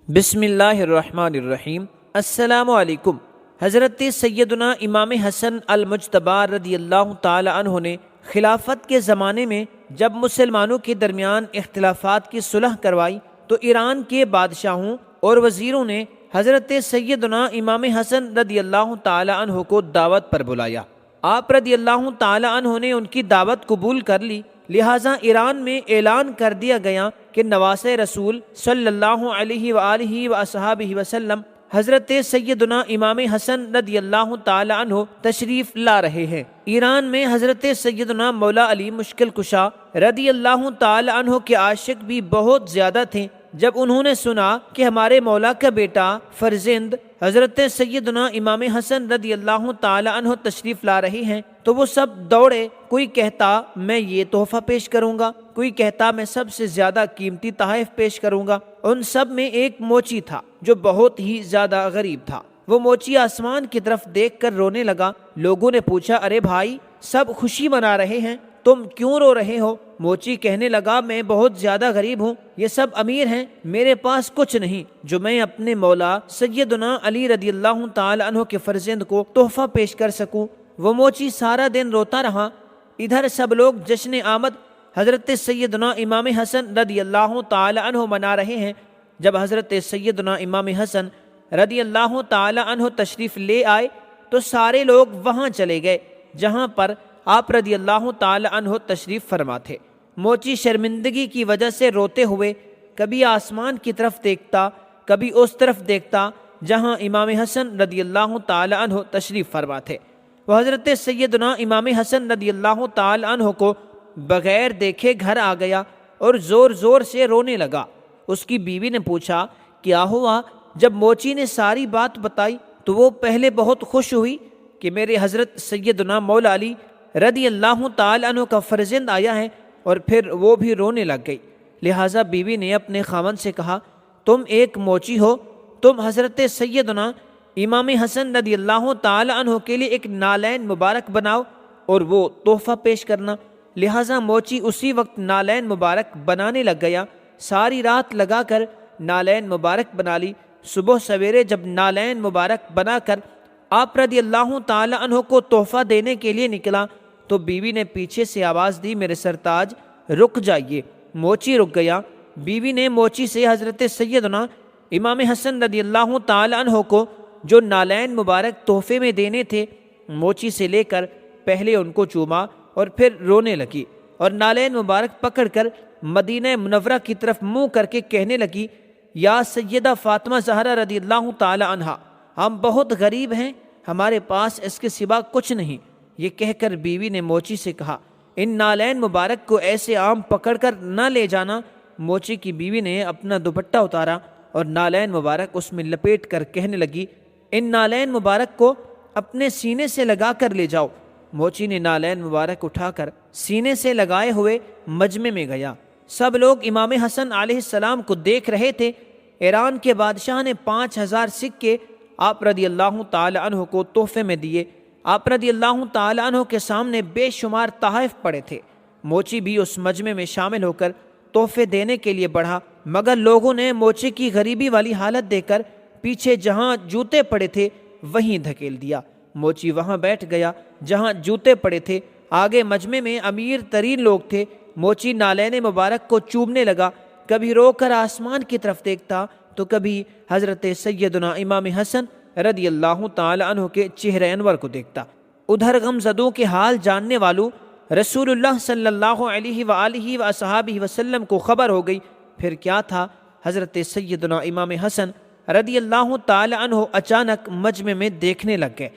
بسم اللہ الرحمن الرحیم۔ السلام علیکم۔ حضرت سیدنا امام حسن المجتبی رضی اللہ تعالی عنہ نے خلافت کے زمانے میں جب مسلمانوں کے درمیان اختلافات کی صلح کروائی تو ایران کے بادشاہوں اور وزیروں نے حضرت سیدنا امام حسن رضی اللہ تعالی عنہ کو دعوت پر بلایا۔ آپ رضی اللہ تعالی عنہ نے ان کی دعوت قبول کر لی، لہٰذا ایران میں اعلان کر دیا گیا کہ نواسۂ رسول صلی اللہ علیہ وآلہ وصحابہ وسلم حضرت سیدنا امام حسن رضی اللہ تعالی عنہ تشریف لا رہے ہیں۔ ایران میں حضرت سیدنا مولا علی مشکل کشا رضی اللہ تعالی عنہ کے عاشق بھی بہت زیادہ تھے۔ جب انہوں نے سنا کہ ہمارے مولا کا بیٹا فرزند حضرت سیدنا امام حسن رضی اللہ تعالی عنہ تشریف لا رہے ہیں تو وہ سب دوڑے، کوئی کہتا میں یہ تحفہ پیش کروں گا، کوئی کہتا میں سب سے زیادہ قیمتی تحائف پیش کروں گا۔ ان سب میں ایک موچی تھا جو بہت ہی زیادہ غریب تھا۔ وہ موچی آسمان کی طرف دیکھ کر رونے لگا۔ لوگوں نے پوچھا، ارے بھائی، سب خوشی منا رہے ہیں، تم کیوں رو رہے ہو؟ موچی کہنے لگا، میں بہت زیادہ غریب ہوں، یہ سب امیر ہیں، میرے پاس کچھ نہیں جو میں اپنے مولا سیدنا علی رضی اللہ تعالی عنہ کے فرزند کو تحفہ پیش کر سکوں۔ وہ موچی سارا دن روتا رہا۔ ادھر سب لوگ جشن آمد حضرت سیدنا امام حسن رضی اللہ تعالی عنہ منا رہے ہیں۔ جب حضرت سیدنا امام حسن رضی اللہ تعالی عنہ تشریف لے آئے تو سارے لوگ وہاں چلے گئے جہاں پر آپ رضی اللہ تعالی عنہ تشریف فرما تھے۔ موچی شرمندگی کی وجہ سے روتے ہوئے کبھی آسمان کی طرف دیکھتا، کبھی اس طرف دیکھتا جہاں امام حسن رضی اللہ تعالی عنہ تشریف فرما تھے۔ وہ حضرت سیدنا امام حسن رضی اللہ تعالی عنہ کو بغیر دیکھے گھر آ گیا اور زور زور سے رونے لگا۔ اس کی بیوی نے پوچھا، کیا ہوا؟ جب موچی نے ساری بات بتائی تو وہ پہلے بہت خوش ہوئی کہ میرے حضرت سیدنا مولا علی رضی اللہ تعالی عنہ کا فرزند آیا ہے، اور پھر وہ بھی رونے لگ گئی۔ لہٰذا بیوی نے اپنے خاوند سے کہا، تم ایک موچی ہو، تم حضرت سیدنا امام حسن رضی اللہ تعالی عنہ کے لیے ایک نالین مبارک بناؤ اور وہ تحفہ پیش کرنا۔ لہٰذا موچی اسی وقت نالین مبارک بنانے لگ گیا۔ ساری رات لگا کر نالین مبارک بنا لی۔ صبح سویرے جب نالین مبارک بنا کر آپ رضی اللہ تعالی عنہ کو تحفہ دینے کے لیے نکلا تو بیوی نے پیچھے سے آواز دی، میرے سرتاج رک جائیے۔ موچی رک گیا۔ بیوی نے موچی سے حضرت سیدنا امام حسن رضی اللہ تعالی عنہ کو جو نالین مبارک تحفے میں دینے تھے موچی سے لے کر پہلے ان کو چوما اور پھر رونے لگی، اور نالین مبارک پکڑ کر مدینہ منورہ کی طرف منہ کر کے کہنے لگی، یا سیدہ فاطمہ زہرا رضی اللہ تعالی عنہا، ہم بہت غریب ہیں، ہمارے پاس اس کے سوا کچھ نہیں۔ یہ کہہ کر بیوی نے موچی سے کہا، ان نالین مبارک کو ایسے عام پکڑ کر نہ لے جانا۔ موچی کی بیوی نے اپنا دوپٹہ اتارا اور نالین مبارک اس میں لپیٹ کر کہنے لگی، ان نالین مبارک کو اپنے سینے سے لگا کر لے جاؤ۔ موچی نے نالین مبارک اٹھا کر سینے سے لگائے ہوئے مجمع میں گیا۔ سب لوگ امام حسن علیہ السلام کو دیکھ رہے تھے۔ ایران کے بادشاہ نے 5000 سکے آپ رضی اللہ تعالی عنہ کو تحفے میں دیے۔ آپ رضی اللہ تعالی عنہ کے سامنے بے شمار تحائف پڑے تھے۔ موچی بھی اس مجمع میں شامل ہو کر تحفے دینے کے لیے بڑھا، مگر لوگوں نے موچی کی غریبی والی حالت دیکھ کر پیچھے جہاں جوتے پڑے تھے وہیں دھکیل دیا۔ موچی وہاں بیٹھ گیا جہاں جوتے پڑے تھے۔ آگے مجمع میں امیر ترین لوگ تھے۔ موچی نالین مبارک کو چومنے لگا، کبھی رو کر آسمان کی طرف دیکھتا تو کبھی حضرت سیدنا امام حسن رضی اللہ تعالی عنہ کے چہرے انور کو دیکھتا۔ ادھر غم زدوں کے حال جاننے والوں رسول اللہ صلی اللہ علیہ وآلہ وصحابہ وسلم کو خبر ہو گئی۔ پھر کیا تھا، حضرت سیدنا امام حسن رضی اللہ تعالی عنہ اچانک مجمع میں دیکھنے لگ گئے۔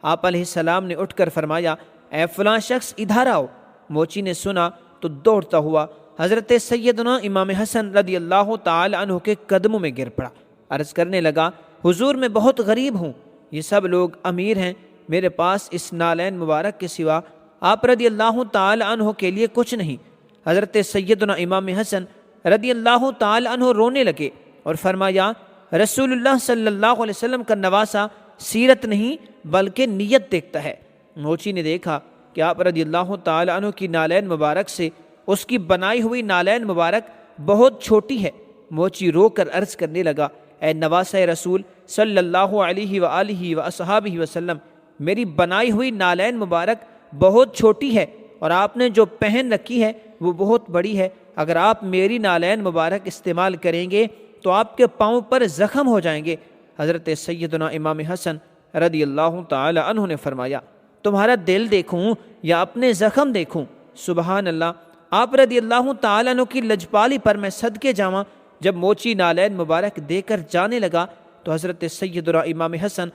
آپ علیہ السلام نے اٹھ کر فرمایا، اے فلاں شخص ادھر آؤ۔ موچی نے سنا تو دوڑتا ہوا حضرت سیدنا امام حسن رضی اللہ تعالی عنہ کے قدموں میں گر پڑا۔ عرض کرنے لگا، حضور میں بہت غریب ہوں، یہ سب لوگ امیر ہیں، میرے پاس اس نالین مبارک کے سوا آپ رضی اللہ تعالی عنہ کے لیے کچھ نہیں۔ حضرت سیدنا امام حسن رضی اللہ تعالی عنہ رونے لگے اور فرمایا، رسول اللہ صلی اللہ علیہ وسلم کا نواسا سیرت نہیں بلکہ نیت دیکھتا ہے۔ موچی نے دیکھا کہ آپ رضی اللہ تعالی عنہ کی نالین مبارک سے اس کی بنائی ہوئی نالین مبارک بہت چھوٹی ہے۔ موچی رو کر عرض کرنے لگا، اے نواسہ رسول صلی اللہ علیہ وآلہ وصحابہ وسلم، میری بنائی ہوئی نالین مبارک بہت چھوٹی ہے اور آپ نے جو پہن رکھی ہے وہ بہت بڑی ہے۔ اگر آپ میری نالین مبارک استعمال کریں گے تو آپ کے پاؤں پر زخم ہو جائیں گے۔ حضرت سیدنا امام حسن رضی اللہ تعالی عنہ نے فرمایا، تمہارا دل دیکھوں یا اپنے زخم دیکھوں؟ سبحان اللہ! آپ رضی اللہ تعالی عنہ کی لجپالی پر میں صدقے جاواں، جب موچی نالین مبارک دے کر جانے لگا تو حضرت سیدنا امام حسن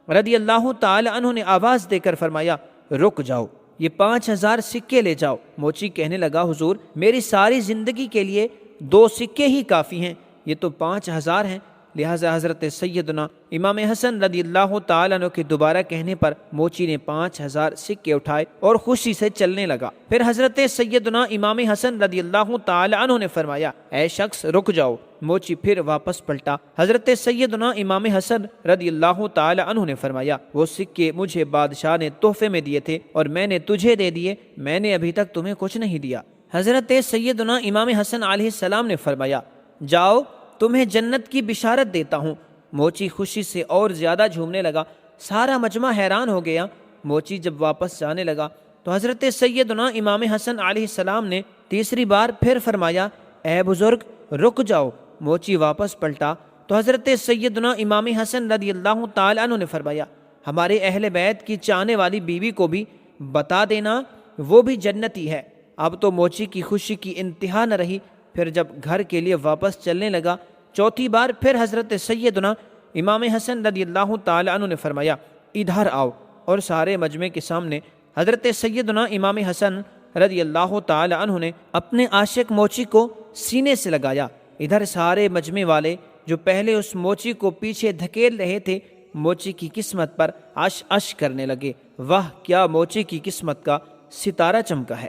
رضی اللہ تعالی عنہ نے آواز دے کر فرمایا، رک جاؤ، یہ 5000 سکے لے جاؤ۔ موچی کہنے لگا، حضور میری ساری زندگی کے لیے 2 سکے ہی کافی ہیں، یہ تو 5000 ہیں۔ لہٰذا حضرت سیدنا امام حسن رضی اللہ تعالیٰ عنہ کے دوبارہ کہنے پر موچی نے 5000 سکے اٹھائے اور خوشی سے چلنے لگا۔ پھر حضرت سیدنا امام حسن رضی اللہ تعالیٰ عنہ نے فرمایا، اے شخص رک جاؤ۔ موچی پھر واپس پلٹا۔ حضرت سیدنا امام حسن رضی اللہ تعالیٰ عنہ نے فرمایا، وہ سکے مجھے بادشاہ نے تحفے میں دیے تھے اور میں نے تجھے دے دیے، میں نے ابھی تک تمہیں کچھ نہیں دیا۔ حضرت سیدنا امام حسن علیہ السلام نے فرمایا، جاؤ تمہیں جنت کی بشارت دیتا ہوں۔ موچی خوشی سے اور زیادہ جھومنے لگا۔ سارا مجمع حیران ہو گیا۔ موچی جب واپس جانے لگا تو حضرت سیدنا امام حسن علیہ السلام نے تیسری بار پھر فرمایا، اے بزرگ رک جاؤ۔ موچی واپس پلٹا تو حضرت سیدنا امام حسن رضی اللہ تعالیٰ عنہ نے فرمایا، ہمارے اہل بیت کی چاہنے والی بیوی کو بھی بتا دینا، وہ بھی جنتی ہے۔ اب تو موچی کی خوشی کی انتہا نہ رہی۔ پھر جب گھر کے لیے واپس چلنے لگا، چوتھی بار پھر حضرت سیدنا امام حسن رضی اللہ تعالیٰ عنہ نے فرمایا، ادھر آؤ، اور سارے مجمع کے سامنے حضرت سیدنا امام حسن رضی اللہ تعالیٰ عنہ نے اپنے عاشق موچی کو سینے سے لگایا۔ ادھر سارے مجمع والے جو پہلے اس موچی کو پیچھے دھکیل رہے تھے، موچی کی قسمت پر عش عش کرنے لگے، واہ کیا موچی کی قسمت کا ستارہ چمکا ہے۔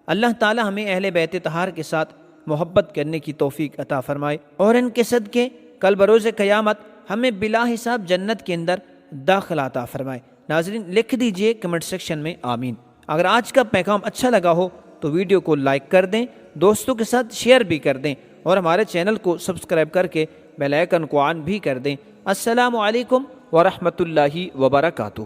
اللہ تعالیٰ ہمیں اہل بیت طہار کے ساتھ محبت کرنے کی توفیق عطا فرمائے اور ان کے صدقے کل بروز قیامت ہمیں بلا حساب جنت کے اندر داخل عطا فرمائے۔ ناظرین لکھ دیجئے کمنٹ سیکشن میں آمین۔ اگر آج کا پیغام اچھا لگا ہو تو ویڈیو کو لائک کر دیں، دوستوں کے ساتھ شیئر بھی کر دیں اور ہمارے چینل کو سبسکرائب کر کے بیل آئیکن کو آن بھی کر دیں۔ السلام علیکم ورحمۃ اللہ وبرکاتہ۔